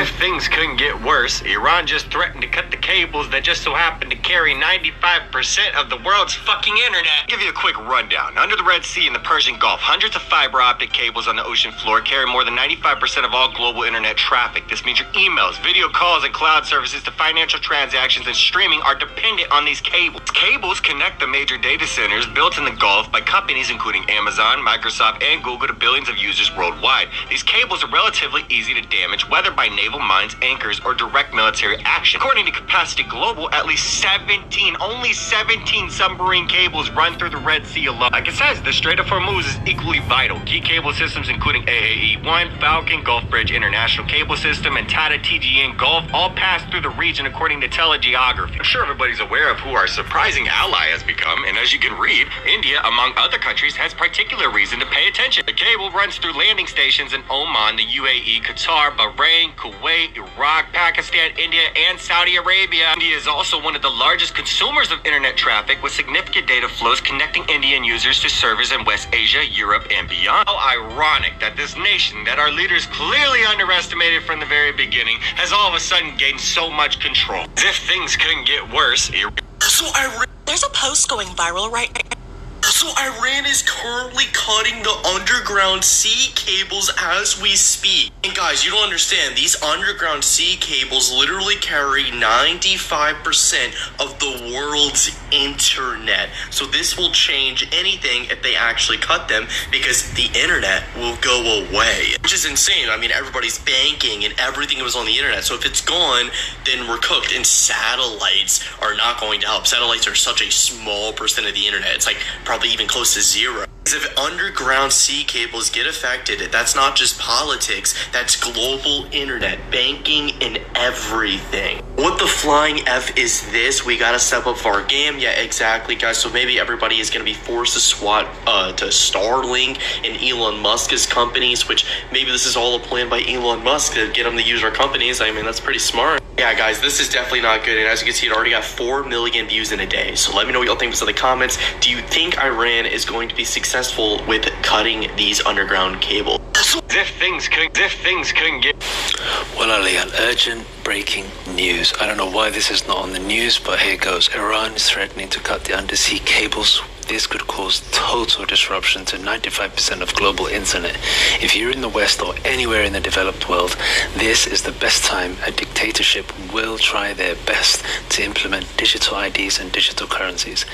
As if things couldn't get worse, Iran just threatened to cut the cables that just so happen to carry 95% of the world's fucking internet. I'll give you a quick rundown. Under the Red Sea and the Persian Gulf, hundreds of fiber optic cables on the ocean floor carry more than 95% of all global internet traffic. This means your emails, video calls, and cloud services to financial transactions and streaming are dependent on these cables. Cables connect the major data centers built in the Gulf by companies including Amazon, Microsoft, and Google to billions of users worldwide. These cables are relatively easy to damage, whether by naval mines, anchors, or direct military action. According to Capacity Global, at least only 17 submarine cables run through the Red Sea alone. Like it says, the Strait of Hormuz is equally vital. Key cable systems including AAE-1, Falcon, Gulf Bridge International Cable System, and Tata TGN Gulf all pass through the region according to telegeography. I'm sure everybody's aware of who our surprising ally has become, and as you can read, India, among other countries, has particular reason to pay attention. The cable runs through landing stations in Oman, the UAE, Qatar, Bahrain, Kuwait, Iraq, Pakistan, India, and Saudi Arabia. India is also one of the largest consumers of internet traffic, with significant data flows connecting Indian users to servers in West Asia, Europe, and beyond. How ironic that this nation that our leaders clearly underestimated from the very beginning has all of a sudden gained so much control. As if things couldn't get worse. There's a post going viral right now. So Iran is currently cutting the underground sea cables as we speak. And guys, you don't understand, these underground sea cables literally carry 95% of the world's internet. So this will change anything if they actually cut them, because the internet will go away. Which is insane. I mean, everybody's banking and everything was on the internet. So if it's gone, then we're cooked. And satellites are not going to help. Satellites are such a small percent of the internet. It's like probably even close to zero. If underground sea cables get affected, that's not just politics, that's global internet, banking, and everything. What the flying F is this? We gotta step up our game. Yeah, exactly, guys. So maybe everybody is gonna be forced to swat to Starlink and Elon Musk's companies, which maybe this is all a plan by Elon Musk to get them to use our companies. I mean, that's pretty smart. Yeah, guys, this is definitely not good. And as you can see, it already got 4 million views in a day. So let me know what y'all think in the comments. Do you think Iran is going to be successful with cutting these underground cables? As if things couldn't get... Well, Ali, an urgent breaking news. I don't know why this is not on the news, but here goes. Iran is threatening to cut the undersea cables. This could cause total disruption to 95% of global internet. If you're in the West or anywhere in the developed world, this is the best time a dictatorship will try their best to implement digital IDs and digital currencies.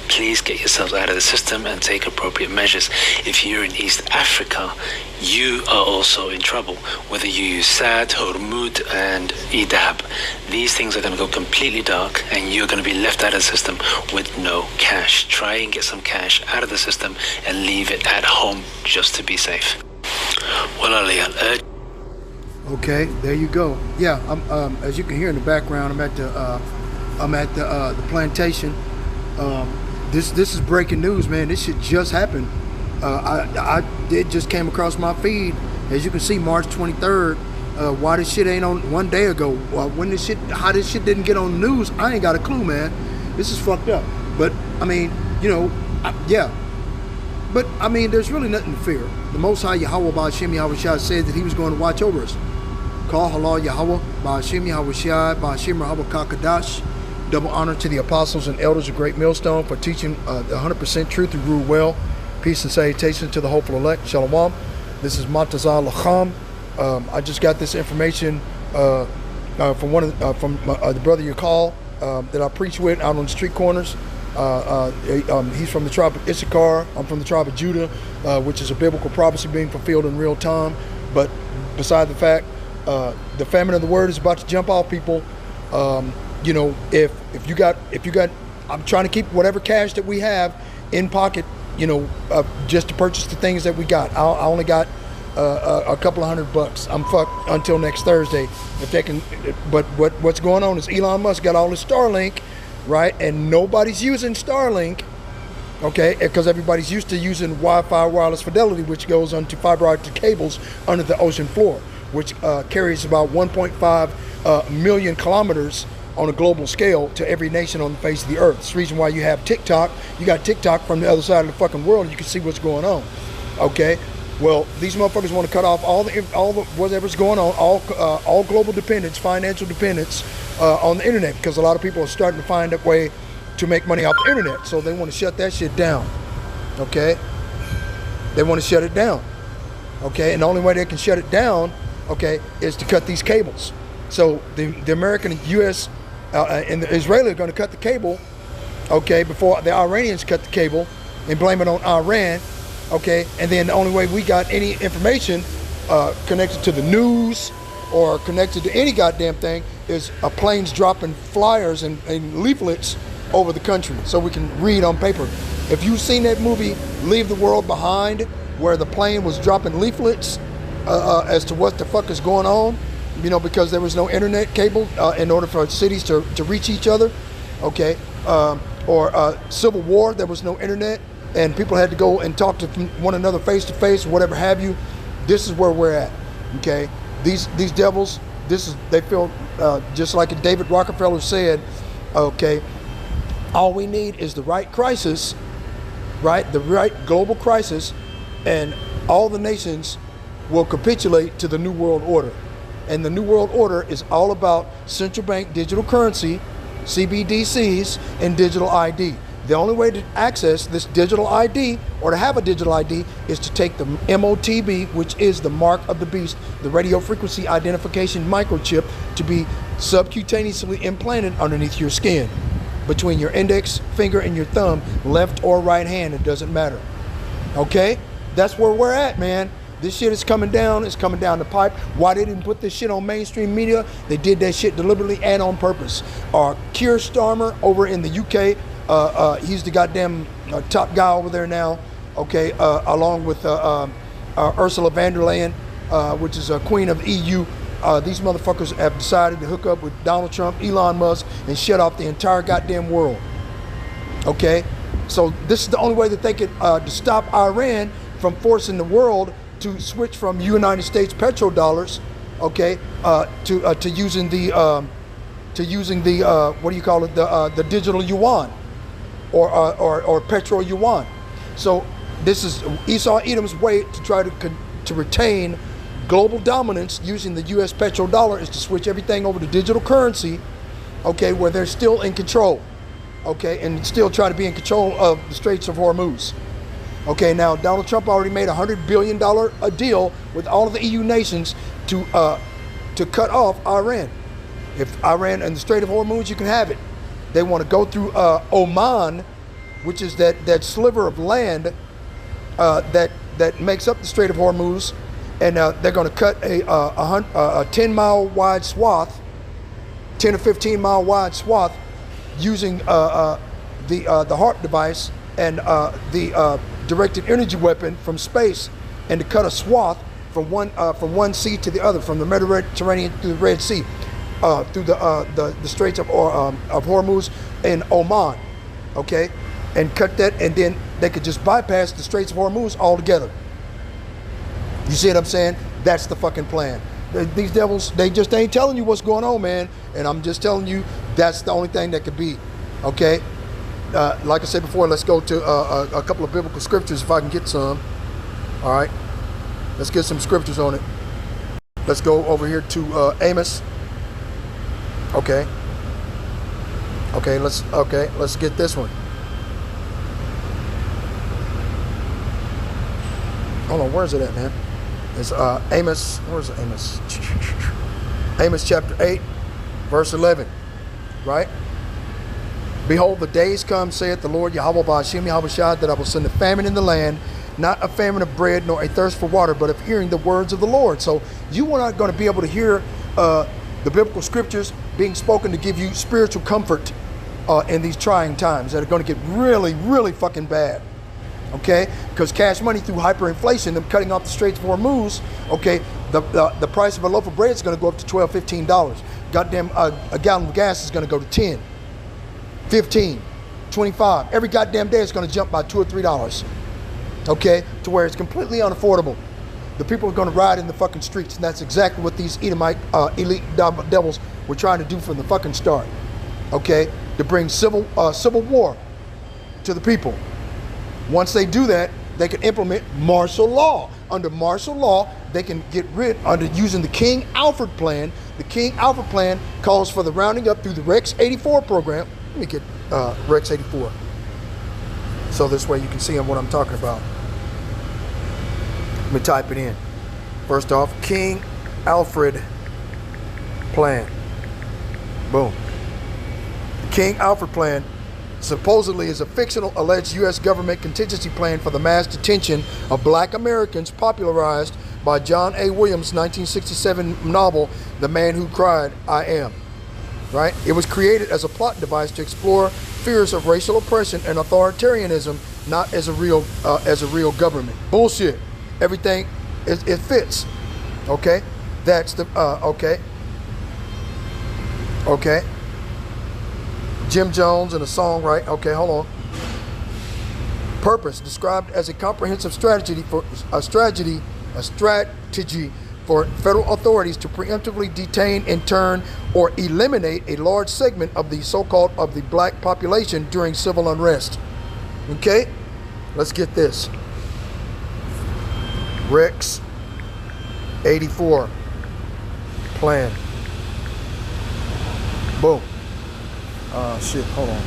Please get yourselves out of the system and take appropriate measures. If you're in East Africa, you are also in trouble. Whether you use SAD, Hormuz, and EDAB, these things are going to go completely dark and you're going to be left out of the system with no cash. Try and get some cash out of the system and leave it at home just to be safe. Well, Ali, okay, there you go. Yeah, I'm as you can hear in the background, I'm at the plantation. This is breaking news, man. This shit just happened. It just came across my feed. As you can see, March 23rd. Why this shit ain't on 1 day ago? How this shit didn't get on the news? I ain't got a clue, man. This is fucked up. But I mean, you know, yeah. But I mean, there's really nothing to fear. The Most High Yahweh Ba'Shem Yahweh Shai said that He was going to watch over us. Call halal Yahweh Ba'Shem Yahweh Shai Ba'Shem Yahweh Kakadash. Double honor to the apostles and elders of Great Millstone for teaching the 100% truth and rule well. Peace and salutation to the hopeful elect. Shalom. This is Montazal Lacham. I just got this information from the brother you call that I preach with out on the street corners. He's from the tribe of Issachar. I'm from the tribe of Judah, which is a biblical prophecy being fulfilled in real time. But beside the fact, the famine of the word is about to jump off people. You know, if you got, I'm trying to keep whatever cash that we have in pocket, you know, just to purchase the things that we got. I only got a couple of $100. I'm fucked until next Thursday. If they can, but what's going on is Elon Musk got all this Starlink, right? And nobody's using Starlink, okay? Because everybody's used to using Wi-Fi wireless fidelity, which goes onto fiber optic cables under the ocean floor, which carries about 1.5 million kilometers on a global scale to every nation on the face of the earth. It's the reason why you have TikTok. You got TikTok from the other side of the fucking world, and you can see what's going on, okay? Well, these motherfuckers want to cut off all the whatever's going on, all global dependence, financial dependence on the internet, because a lot of people are starting to find a way to make money off the internet. So they want to shut that shit down. Okay? They want to shut it down. Okay? And the only way they can shut it down, okay, is to cut these cables. So the American and U.S. And the Israeli are going to cut the cable, okay, before the Iranians cut the cable and blame it on Iran. Okay, and then the only way we got any information connected to the news or connected to any goddamn thing is planes dropping flyers and leaflets over the country so we can read on paper. If you've seen that movie Leave the World Behind, where the plane was dropping leaflets as to what the fuck is going on, you know, because there was no internet cable in order for cities to reach each other, okay, or Civil War, there was no internet, and people had to go and talk to one another face to face, whatever have you. This is where we're at. Okay, these devils. They feel just like David Rockefeller said. Okay, all we need is the right crisis, right? The right global crisis, and all the nations will capitulate to the New World Order. And the New World Order is all about central bank digital currency, CBDCs, and digital ID. The only way to access this digital ID or to have a digital ID is to take the MOTB, which is the mark of the beast, the radio frequency identification microchip, to be subcutaneously implanted underneath your skin, between your index finger and your thumb, left or right hand, it doesn't matter. Okay? That's where we're at, man. This shit is coming down. It's coming down the pipe. Why they didn't put this shit on mainstream media? They did that shit deliberately and on purpose. Keir Starmer over in the UK, he's the goddamn top guy over there now, okay, along with Ursula von der Leyen, which is a queen of EU. These motherfuckers have decided to hook up with Donald Trump, Elon Musk, and shut off the entire goddamn world. Okay? So this is the only way that they could to stop Iran from forcing the world to switch from United States petrodollars, okay, to using the what do you call it, the digital yuan, or petro yuan. So this is Esau Edom's way to try to retain global dominance using the U.S. petrodollar, is to switch everything over to digital currency, okay, where they're still in control, okay, and still try to be in control of the Straits of Hormuz. Okay, now Donald Trump already made $100 billion a deal with all of the EU nations to cut off Iran. If Iran and the Strait of Hormuz, you can have it. They want to go through Oman, which is that sliver of land that makes up the Strait of Hormuz, and they're going to cut a 10-mile wide swath, 10 or 15 mile wide swath, using the HARP device and the directed energy weapon from space, and to cut a swath from one sea to the other, from the Mediterranean to the Red Sea, through the Straits of Hormuz in Oman, okay, and cut that, and then they could just bypass the Straits of Hormuz altogether. You see what I'm saying? That's the fucking plan. These devils, they just ain't telling you what's going on, man, and I'm just telling you that's the only thing that could be, okay? Like I said before, let's go to a couple of biblical scriptures if I can get some. All right, let's get some scriptures on it. Let's go over here to Amos. Okay, let's get this one. Hold on, where's it at, man? It's Amos. Where's Amos? Amos chapter 8, verse 11. Right? Behold, the days come, saith the Lord Yahweh Ba'ashem Yahweh Shah, that I will send a famine in the land, not a famine of bread, nor a thirst for water, but of hearing the words of the Lord. So you are not going to be able to hear the biblical scriptures being spoken to give you spiritual comfort in these trying times that are going to get really, really fucking bad. Okay? Because cash money through hyperinflation, them cutting off the Straits of Hormuz, okay, the price of a loaf of bread is going to go up to $12, $15. Goddamn, a gallon of gas is going to go to 10. 15, 25. Every goddamn day it's going to jump by $2 or $3. Okay? To where it's completely unaffordable. The people are going to ride in the fucking streets, and that's exactly what these Edomite elite devils were trying to do from the fucking start. Okay? To bring civil war to the people. Once they do that, they can implement martial law under martial law, they can get rid under using the King Alfred Plan. The King Alfred Plan calls for the rounding up through the Rex 84 program. Let me get Rex 84. So this way you can see what I'm talking about. Let me type it in. First off, King Alfred Plan. Boom. The King Alfred Plan supposedly is a fictional alleged U.S. government contingency plan for the mass detention of black Americans popularized by John A. Williams' 1967 novel, The Man Who Cried, I Am. Right? It was created as a plot device to explore fears of racial oppression and authoritarianism, not as a real government. Bullshit. Everything, it fits. Okay? That's the, okay. Okay. Jim Jones and a song, right? Okay, hold on. Purpose, described as a comprehensive strategy for federal authorities to preemptively detain, intern, or eliminate a large segment of the so-called of the black population during civil unrest. Okay, let's get this. Rex 84 plan. Boom. Shit, hold on.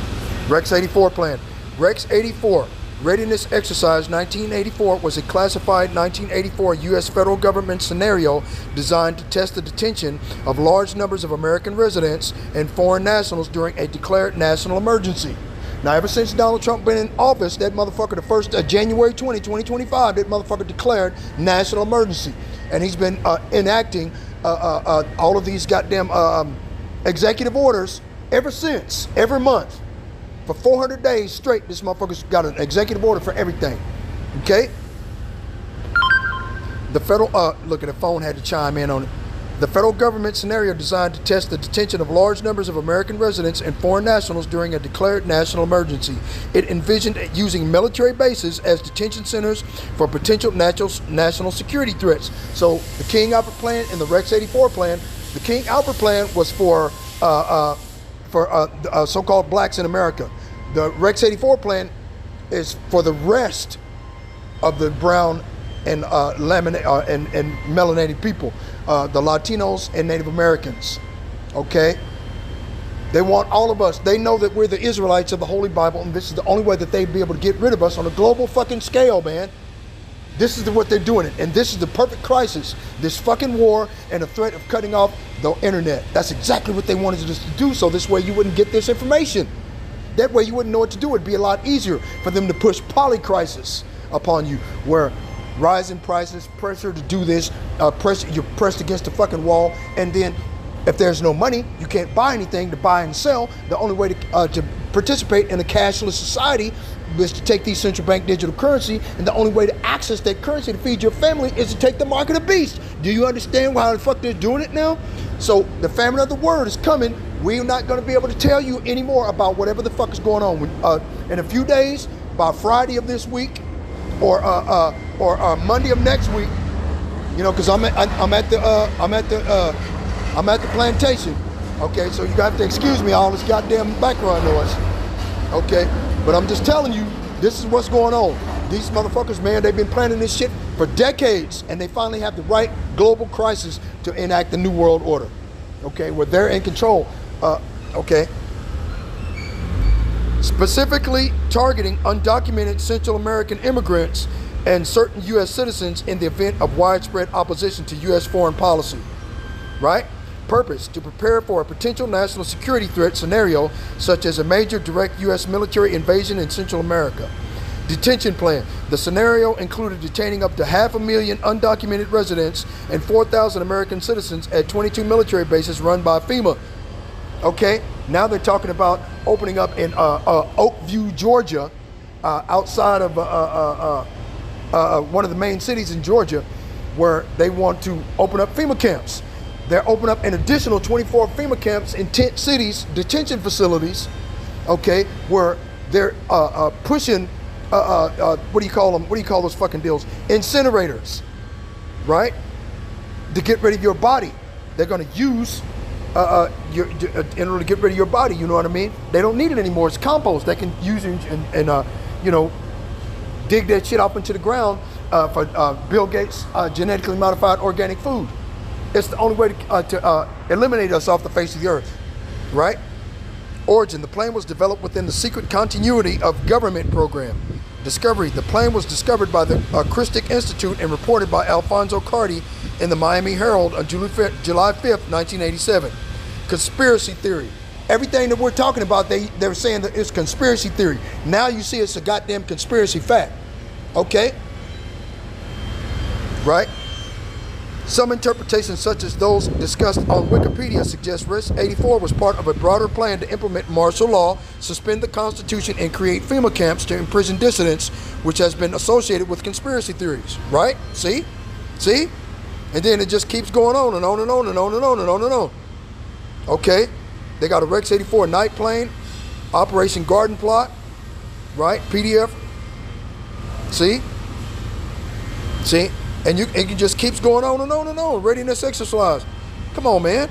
Rex 84 plan. Rex 84 Readiness Exercise 1984 was a classified 1984 U.S. federal government scenario designed to test the detention of large numbers of American residents and foreign nationals during a declared national emergency. Now, ever since Donald Trump been in office, that motherfucker, the first January 2025, that motherfucker declared national emergency. And he's been enacting all of these goddamn executive orders ever since, every month. For 400 days straight, this motherfucker's got an executive order for everything. Okay? The federal, look at the phone had to chime in on it. The federal government scenario designed to test the detention of large numbers of American residents and foreign nationals during a declared national emergency. It envisioned using military bases as detention centers for potential national security threats. So the King Alfred Plan and the Rex 84 Plan, the King Alfred Plan was for so-called blacks in America. The Rex 84 Plan is for the rest of the brown and and melanated people, the Latinos and Native Americans. Okay? They want all of us. They know that we're the Israelites of the Holy Bible, and this is the only way that they'd be able to get rid of us on a global fucking scale, man. This is what they're doing, and this is the perfect crisis. This fucking war and the threat of cutting off the internet. That's exactly what they wanted us to do, so this way you wouldn't get this information. That way you wouldn't know what to do. It'd be a lot easier for them to push polycrisis upon you, where rising prices, pressure to do this, you're pressed against the fucking wall, and then if there's no money, you can't buy anything to buy and sell. The only way to participate in a cashless society is to take these central bank digital currency, and the only way to access that currency to feed your family is to take the mark of the beast. Do you understand how the fuck they're doing it now? So the famine of the word is coming. We're not going to be able to tell you anymore about whatever the fuck is going on. In a few days, by Friday of this week, or Monday of next week, you know, because I'm at the plantation. Okay, so you got to excuse me all this goddamn background noise. Okay, but I'm just telling you, this is what's going on. These motherfuckers, man, they've been planning this shit for decades, and they finally have the right global crisis to enact the New World Order. Okay, where they're in control. Okay. Specifically targeting undocumented Central American immigrants and certain U.S. citizens in the event of widespread opposition to U.S. foreign policy. Right? Purpose, to prepare for a potential national security threat scenario such as a major direct U.S. military invasion in Central America. Detention plan. The scenario included detaining up to 500,000 undocumented residents and 4,000 American citizens at 22 military bases run by FEMA. Okay, now they're talking about opening up in Oakview, Georgia, outside of one of the main cities in Georgia, where they want to open up FEMA camps. They're opening up an additional 24 FEMA camps in tent cities, detention facilities, okay, where they're pushing, what do you call them? What do you call those fucking deals? Incinerators, right? To get rid of your body. They're going to use in order to get rid of your body, you know what I mean? They don't need it anymore. It's compost. They can use it and you know, dig that shit up into the ground Bill Gates' genetically modified organic food. It's the only way to eliminate us off the face of the earth, right? Origin: the plane was developed within the secret continuity of government program. Discovery: the plane was discovered by the Christic Institute and reported by Alfonso Cardi in the Miami Herald on July 5th, 1987. Conspiracy theory: everything that we're talking about, they're saying that it's conspiracy theory. Now you see it's a goddamn conspiracy fact. Okay? Right? Some interpretations, such as those discussed on Wikipedia, suggest Risk 84 was part of a broader plan to implement martial law, suspend the Constitution, and create FEMA camps to imprison dissidents, which has been associated with conspiracy theories. Right? See? See? And then it just keeps going on and on and on and on and on and on and on. Okay? They got a Rex 84 night plane, Operation Garden Plot, right? PDF. See? See? And it just keeps going on and on and on. Readiness exercise. Come on, man.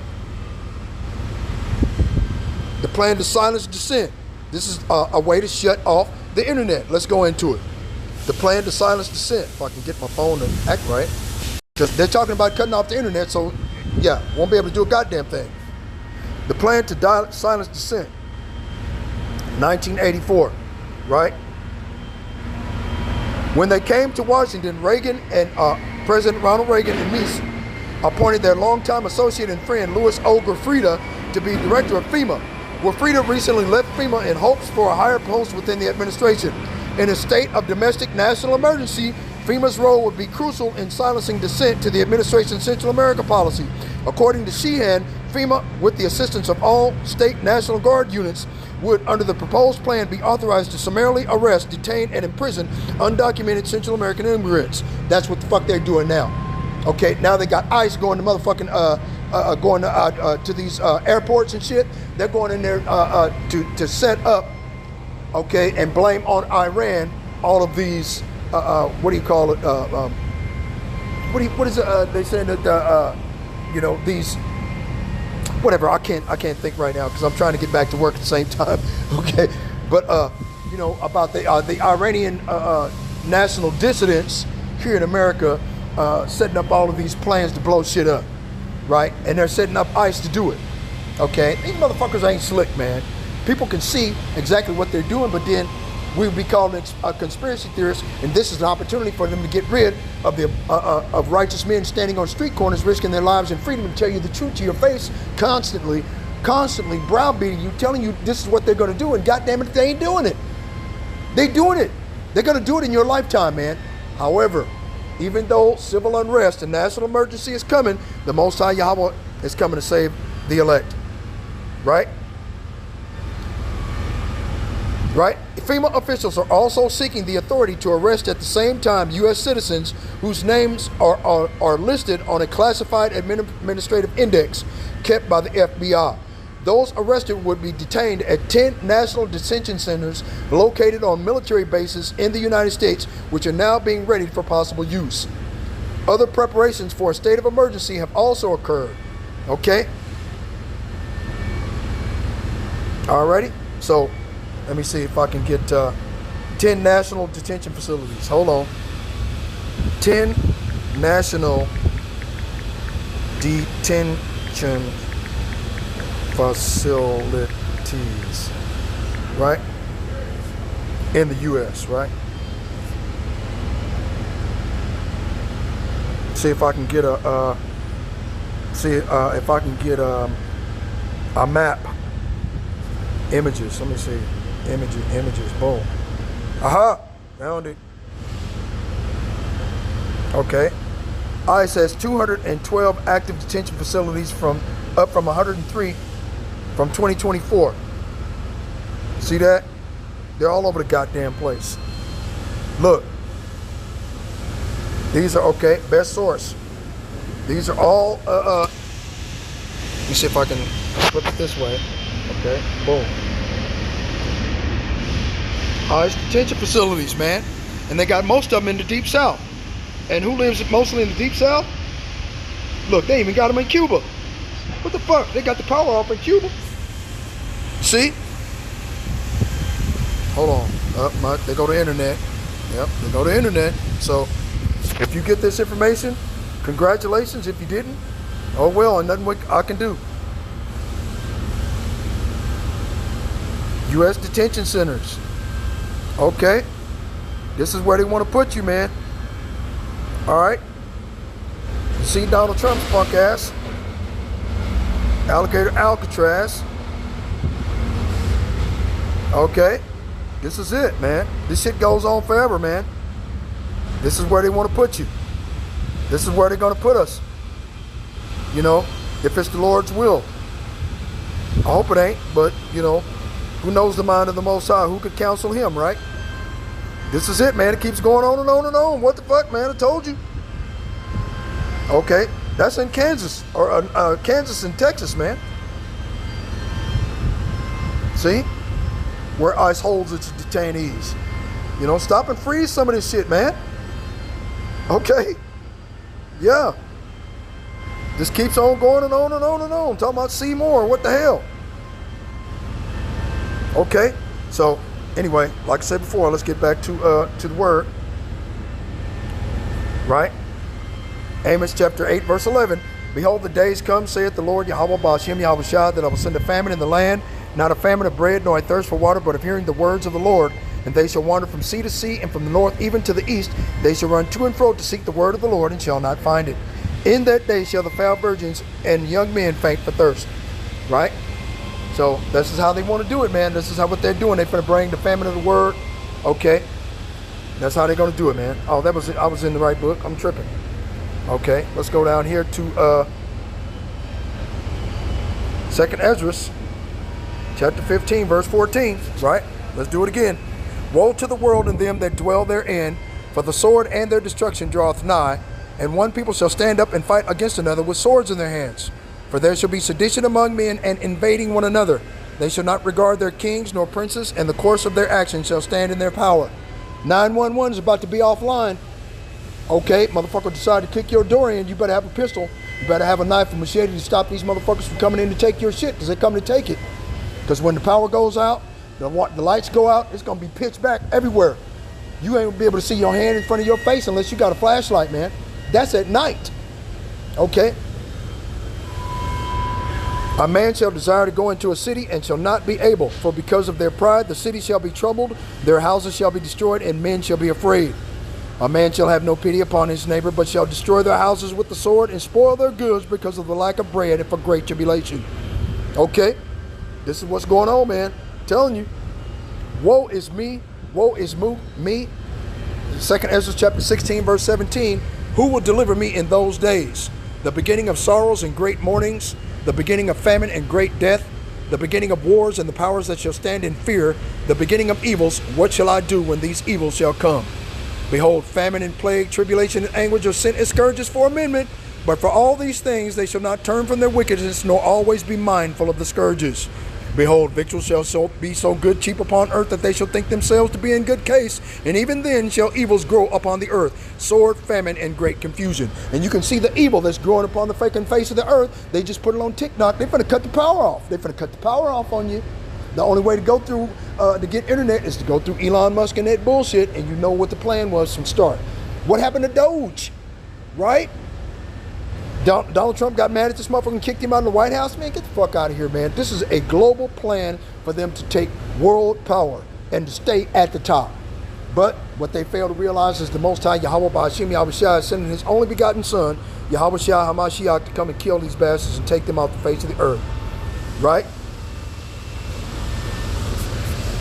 The plan to silence dissent. This is a way to shut off the internet. Let's go into it. The plan to silence dissent. If I can get my phone to act right. Because they're talking about cutting off the internet, so yeah, won't be able to do a goddamn thing. The plan to silence dissent. 1984, right? When they came to Washington, Reagan and President Ronald Reagan and Mies appointed their longtime associate and friend Louis O. Grafrida to be director of FEMA. Grafrida recently left FEMA in hopes for a higher post within the administration. In a state of domestic national emergency, FEMA's role would be crucial in silencing dissent to the administration's Central America policy. According to Sheehan, FEMA, with the assistance of all state National Guard units, would, under the proposed plan, be authorized to summarily arrest, detain, and imprison undocumented Central American immigrants. That's what the fuck they're doing now. Okay, now they got ICE going to motherfucking, to these airports and shit. They're going in there to set up, okay, and blame on Iran all of these, what do you call it? What is it? They saying that, you know, these, whatever, I can't think right now because I'm trying to get back to work at the same time. Okay, but you know, about the Iranian national dissidents here in America setting up all of these plans to blow shit up, right? And they're setting up ICE to do it. Okay, these motherfuckers ain't slick, man. People can see exactly what they're doing, but then we would be calling it a conspiracy theorist, and this is an opportunity for them to get rid of the of righteous men standing on street corners, risking their lives and freedom to tell you the truth to your face, constantly browbeating you, telling you this is what they're going to do, and goddamn it, they ain't doing it. They doing it. They're going to do it in your lifetime, man. However, even though civil unrest and national emergency is coming, the Most High Yahweh is coming to save the elect, right? Right? FEMA officials are also seeking the authority to arrest at the same time U.S. citizens whose names are listed on a classified administrative index kept by the FBI. Those arrested would be detained at 10 national detention centers located on military bases in the United States, which are now being readied for possible use. Other preparations for a state of emergency have also occurred. Okay? Alrighty? So, let me see if I can get 10 national detention facilities. Hold on. 10 national detention facilities, right? In the U.S., right? See if I can get a map. Images. Let me see. Images. Boom. Aha! Found it. Okay. ICE has 212 active detention facilities up from 103 from 2024. See that? They're all over the goddamn place. Look. These are, okay, best source. These are all, let me see if I can flip it this way. Okay, boom. ICE detention facilities, man. And they got most of them in the Deep South. And who lives mostly in the Deep South? Look, they even got them in Cuba. What the fuck? They got the power off in Cuba. See? Hold on. They go to internet. Yep, they go to internet. So, If you get this information, congratulations. If you didn't, oh well, and nothing I can do. U.S. detention centers. Okay. This is where they want to put you, man. All right. You see Donald Trump's punk ass. Alligator Alcatraz. Okay. This is it, man. This shit goes on forever, man. This is where they want to put you. This is where they're going to put us. You know, if it's the Lord's will. I hope it ain't, but, you know, who knows the mind of the Most High? Who could counsel him, right? This is it, man. It keeps going on and on and on. What the fuck, man? I told you. Okay. That's in Kansas, or Kansas and Texas, man. See? Where ICE holds its detainees. You know, stop and freeze some of this shit, man. Okay. Yeah. This keeps on going and on and on and on. Talking about see more. What the hell? Okay. So, anyway, like I said before, let's get back to the word. Right? Amos chapter 8, verse 11. Behold, the days come, saith the Lord Yahweh Ba'ashem Yahweh Shah, that I will send a famine in the land, not a famine of bread, nor a thirst for water, but of hearing the words of the Lord. And they shall wander from sea to sea, and from the north even to the east. They shall run to and fro to seek the word of the Lord, and shall not find it. In that day shall the foul virgins and young men faint for thirst. Right? So this is how they want to do it, man. This is how what they're doing. They're going to bring the famine of the word. Okay. That's how they're going to do it, man. Oh, that was it. I was in the right book. I'm tripping. Okay. Let's go down here to 2nd Ezra, chapter 15, verse 14. Right? Let's do it again. Woe to the world and them that dwell therein, for the sword and their destruction draweth nigh, and one people shall stand up and fight against another with swords in their hands. For there shall be sedition among men, and invading one another. They shall not regard their kings nor princes, and the course of their actions shall stand in their power. 911 is about to be offline. Okay, motherfucker decided to kick your door in, you better have a pistol. You better have a knife and machete to stop these motherfuckers from coming in to take your shit, because they're coming to take it. Because when the power goes out, the lights go out, it's going to be pitch black everywhere. You ain't going to be able to see your hand in front of your face unless you got a flashlight, man. That's at night. Okay? A man shall desire to go into a city and shall not be able, for because of their pride the city shall be troubled, their houses shall be destroyed, and men shall be afraid. A man shall have no pity upon his neighbor, but shall destroy their houses with the sword and spoil their goods because of the lack of bread and for great tribulation. Okay? This is what's going on, man. I'm telling you. Woe is me. Woe is me. 2nd Ezra chapter 16, verse 17. Who will deliver me in those days? The beginning of sorrows and great mournings, the beginning of famine and great death, the beginning of wars and the powers that shall stand in fear, the beginning of evils. What shall I do when these evils shall come? Behold, famine and plague, tribulation and anguish are sent as scourges for amendment. But for all these things they shall not turn from their wickedness, nor always be mindful of the scourges. Behold, victuals shall be so good cheap upon earth that they shall think themselves to be in good case, and even then shall evils grow upon the earth, sword, famine, and great confusion. And you can see the evil that's growing upon the fucking face of the earth. They just put it on TikTok. They're finna cut the power off. They're finna cut the power off on you. The only way to go through, to get internet is to go through Elon Musk and that bullshit, and you know what the plan was from start. What happened to Doge, right? Donald Trump got mad at this motherfucker and kicked him out of the White House. Man, get the fuck out of here, man. This is a global plan for them to take world power and to stay at the top. But what they fail to realize is the Most High Yahweh Ba'ashem Yahweh Shah is sending his only begotten son, Yahweh Shah HaMashiach, to come and kill these bastards and take them off the face of the earth. Right?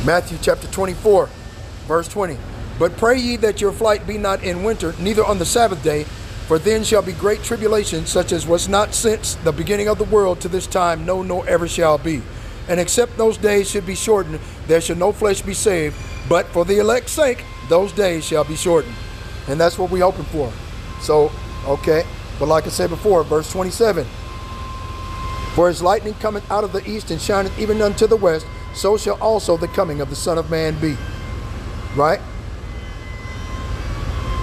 Matthew chapter 24, verse 20. But pray ye that your flight be not in winter, neither on the Sabbath day, for then shall be great tribulation, such as was not since the beginning of the world to this time, no, nor ever shall be. And except those days should be shortened, there shall no flesh be saved. But for the elect's sake, those days shall be shortened. And that's what we're hoping for. So, okay. But like I said before, verse 27. For as lightning cometh out of the east and shineth even unto the west, so shall also the coming of the Son of Man be. Right?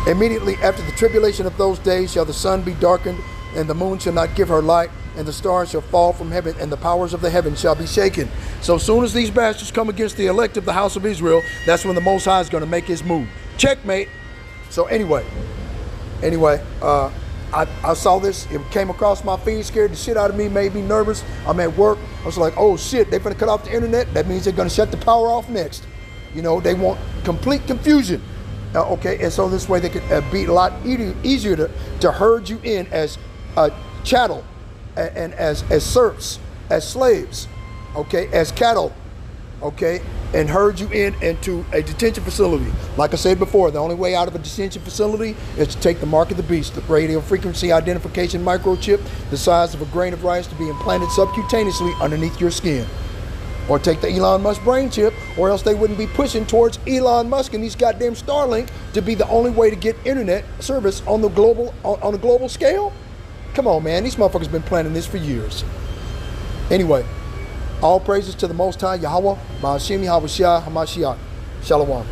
Immediately after the tribulation of those days shall the sun be darkened, and the moon shall not give her light, and the stars shall fall from heaven, and the powers of the heavens shall be shaken. So soon as these bastards come against the elect of the house of Israel, that's when the Most High is going to make his move. Checkmate. So anyway, Anyway, I saw this. It came across my feed, scared the shit out of me, made me nervous. I'm at work. I was like, oh shit, they're gonna cut off the internet. That means they're gonna shut the power off next. You know, they want complete confusion. Okay, and so this way they could be a lot easier to herd you in as chattel and as serfs, as slaves, okay, as cattle, okay, and herd you into a detention facility. Like I said before, the only way out of a detention facility is to take the mark of the beast, the radio frequency identification microchip, the size of a grain of rice, to be implanted subcutaneously underneath your skin. Or take the Elon Musk brain chip, or else they wouldn't be pushing towards Elon Musk and these goddamn Starlink to be the only way to get internet service on the global scale. Come on, man, these motherfuckers been planning this for years. Anyway, all praises to the Most High Yahweh, Ba'ashem Yahweh Shah HaMashiach. Shalom.